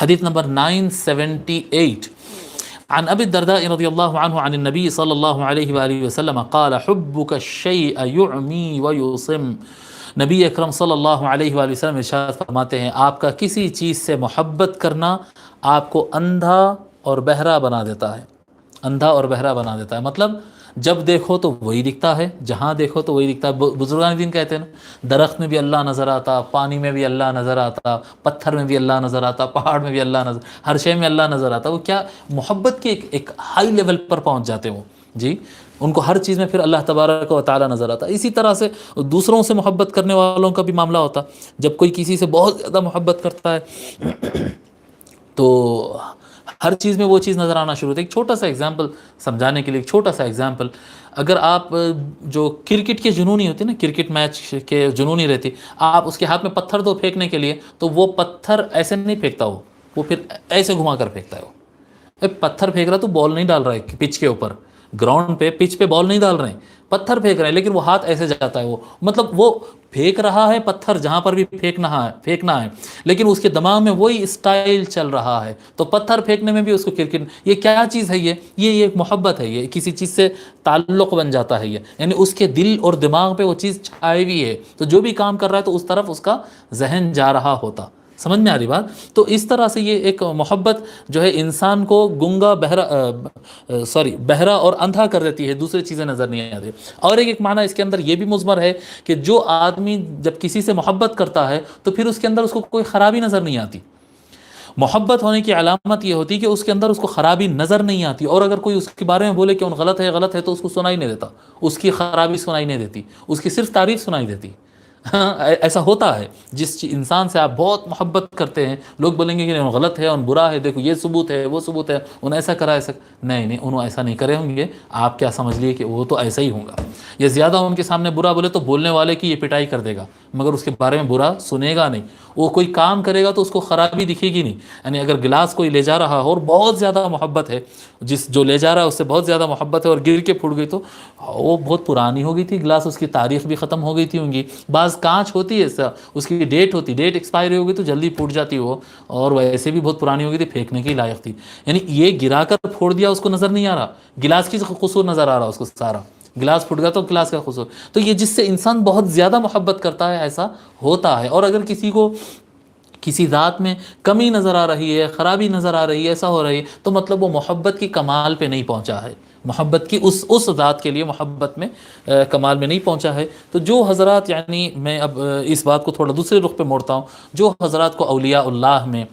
حدیث نمبر 978 عن ابی الدرداء رضی اللہ عنہ عن النبی صلی اللہ علیہ وآلہ وسلم قال حبک الشیء یعمی ویصم، نبی اکرم صلی اللہ علیہ وآلہ وسلم ارشاد فرماتے ہیں آپ کا کسی چیز سے محبت کرنا آپ کو اندھا اور بہرا بنا دیتا ہے، اندھا اور بہرا بنا دیتا ہے۔ مطلب جب دیکھو تو وہی دکھتا ہے، جہاں دیکھو تو وہی دکھتا ہے۔ بزرگان دین کہتے ہیں نا، درخت میں بھی اللہ نظر آتا، پانی میں بھی اللہ نظر آتا، پتھر میں بھی اللہ نظر آتا، پہاڑ میں بھی اللہ نظر، ہر شے میں اللہ نظر آتا۔ وہ کیا محبت کے ایک ہائی لیول پر پہنچ جاتے ہیں وہ جی، ان کو ہر چیز میں پھر اللہ تبارک و تعالی نظر آتا۔ اسی طرح سے دوسروں سے محبت کرنے والوں کا بھی معاملہ ہوتا، جب کوئی کسی سے بہت زیادہ محبت کرتا ہے تو ہر چیز میں وہ چیز نظر آنا شروع ہوتی ہے۔ ایک چھوٹا سا ایگزامپل سمجھانے کے لیے، ایک چھوٹا سا ایگزامپل، اگر آپ جو کرکٹ کے جنونی ہوتی ہے نا، کرکٹ میچ کے جنونی رہتی، آپ اس کے ہاتھ میں پتھر دو پھینکنے کے لیے تو وہ پتھر ایسے نہیں پھینکتا، وہ پھر ایسے گھما کر پھینکتا ہے۔ وہ پتھر پھینک رہا تو بال نہیں ڈال رہا ہے پچ کے اوپر، گراؤنڈ پہ پچ پہ بال نہیں ڈال رہے ہیں، پتھر پھینک رہے ہیں، لیکن وہ ہاتھ ایسے جاتا ہے، وہ مطلب وہ پھینک رہا ہے پتھر جہاں پر بھی پھینکنا ہے، لیکن اس کے دماغ میں وہی اسٹائل چل رہا ہے۔ تو پتھر پھینکنے میں بھی اس کو کرکٹ، یہ کیا چیز ہے؟ یہ ایک محبت ہے، یہ کسی چیز سے تعلق بن جاتا ہے، یہ یعنی اس کے دل اور دماغ پہ وہ چیز چھائی ہوئی ہے، تو جو بھی کام کر رہا ہے تو اس طرف اس کا ذہن جا رہا ہوتا۔ سمجھ میں آ رہی بات؟ تو اس طرح سے یہ ایک محبت جو ہے انسان کو گنگا بہرا اور اندھا کر دیتی ہے، دوسری چیزیں نظر نہیں آتی۔ اور ایک معنی اس کے اندر یہ بھی مضمر ہے کہ جو آدمی جب کسی سے محبت کرتا ہے تو پھر اس کے اندر اس کو کوئی خرابی نظر نہیں آتی۔ محبت ہونے کی علامت یہ ہوتی ہے کہ اس کے اندر اس کو خرابی نظر نہیں آتی، اور اگر کوئی اس کے بارے میں بولے کہ ان غلط ہے تو اس کو سنائی نہیں دیتا، اس کی خرابی سنائی نہیں دیتی، اس کی صرف تعریف سنائی دیتی۔ ہاں ایسا ہوتا ہے، جس انسان سے آپ بہت محبت کرتے ہیں، لوگ بولیں گے کہ انہوں غلط ہے، ان برا ہے، دیکھو یہ ثبوت ہے، وہ ثبوت ہے، انہوں ایسا کرا ایسا، نہیں انہوں ایسا نہیں کرے ہوں گے، آپ کیا سمجھ لیے کہ وہ تو ایسا ہی ہوگا۔ یہ زیادہ ان کے سامنے برا بولے تو بولنے والے کی یہ پٹائی کر دے گا، مگر اس کے بارے میں برا سنے گا نہیں۔ وہ کوئی کام کرے گا تو اس کو خرابی دکھے گی نہیں، یعنی اگر گلاس کوئی لے جا رہا ہو اور بہت زیادہ محبت ہے، جو لے جا رہا ہے اس سے بہت زیادہ محبت ہے، اور گر کے پھوٹ گئی تو وہ بہت پرانی ہو گئی تھی گلاس، اس کی تاریخ بھی ختم ہو گئی تھی ہوں گی۔ بعض کانچ ہوتی ہے اس کی ڈیٹ ہوتی، ڈیٹ ایکسپائر ہو گئی تو جلدی پھوٹ جاتی وہ، اور ویسے بھی بہت پرانی ہو گئی تھی، پھینکنے کی لائق تھی۔ یعنی یہ گرا کر پھوڑ دیا، اس کو نظر نہیں آ رہا، گلاس کی قصور نظر آ رہا اس کو، سارا گلاس پھٹ گیا تو گلاس کا قصور۔ تو یہ جس سے انسان بہت زیادہ محبت کرتا ہے ایسا ہوتا ہے۔ اور اگر کسی کو کسی ذات میں کمی نظر آ رہی ہے، خرابی نظر آ رہی ہے، ایسا ہو رہی ہے، تو مطلب وہ محبت کی کمال پہ نہیں پہنچا ہے، محبت کی اس ذات کے لیے محبت میں کمال میں نہیں پہنچا ہے۔ تو جو حضرات، یعنی میں اب اس بات کو تھوڑا دوسرے رخ پہ موڑتا ہوں، جو حضرات کو اولیاء اللہ میں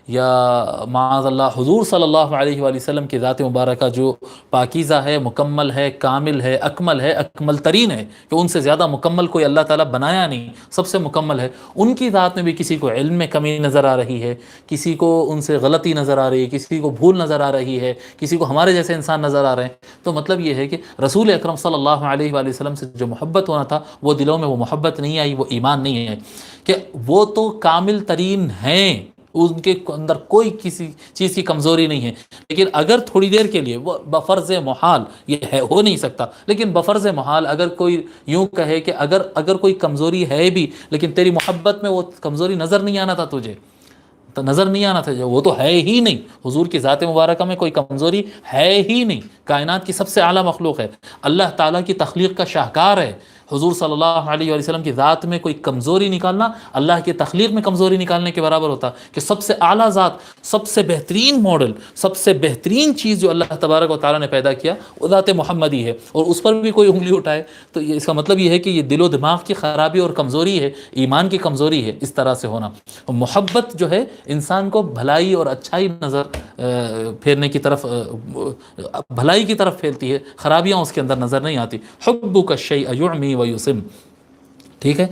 یا معاذ اللہ حضور صلی اللہ علیہ وآلہ وسلم کی ذات مبارکہ جو پاکیزہ ہے، مکمل ہے، کامل ہے، اکمل ترین ہے، کہ ان سے زیادہ مکمل کوئی اللہ تعالیٰ بنایا نہیں، سب سے مکمل ہے، ان کی ذات میں بھی کسی کو علم میں کمی نظر آ رہی ہے، کسی کو ان سے غلطی نظر آ رہی ہے، کسی کو بھول نظر آ رہی ہے، کسی کو ہمارے جیسے انسان نظر آ رہے ہیں، تو مطلب یہ ہے کہ رسول اکرم صلی اللہ علیہ وآلہ وسلم سے جو محبت ہونا تھا وہ دلوں میں وہ محبت نہیں آئی، وہ ایمان نہیں ہے، کہ وہ تو کامل ترین ہیں، ان کے اندر کوئی کسی چیز کی کمزوری نہیں ہے، لیکن اگر تھوڑی دیر کے لیے وہ بفرض محال، یہ ہے ہو نہیں سکتا، لیکن بفرض محال اگر کوئی یوں کہے کہ اگر کوئی کمزوری ہے بھی، لیکن تیری محبت میں وہ کمزوری نظر نہیں آنا تھا، تجھے تو نظر نہیں آنا تھا، وہ تو ہے ہی نہیں، حضور کی ذات مبارکہ میں کوئی کمزوری ہے ہی نہیں، کائنات کی سب سے اعلیٰ مخلوق ہے، اللہ تعالیٰ کی تخلیق کا شاہکار ہے، حضور صلی اللہ علیہ وآلہ وسلم کی ذات میں کوئی کمزوری نکالنا اللہ کی تخلیق میں کمزوری نکالنے کے برابر ہوتا، کہ سب سے اعلیٰ ذات، سب سے بہترین ماڈل، سب سے بہترین چیز جو اللہ تبارک و تعالیٰ نے پیدا کیا وہ ذات محمدی ہے، اور اس پر بھی کوئی انگلی اٹھائے تو اس کا مطلب یہ ہے کہ یہ دل و دماغ کی خرابی اور کمزوری ہے، ایمان کی کمزوری ہے، اس طرح سے ہونا۔ محبت جو ہے انسان کو بھلائی اور اچھائی نظر پھیرنے کی طرف، بھلائی کی طرف پھیرتی ہے، خرابیاں اس کے اندر نظر نہیں آتی۔ حبک الشیء یعمی ویصم، ٹھیک ہے۔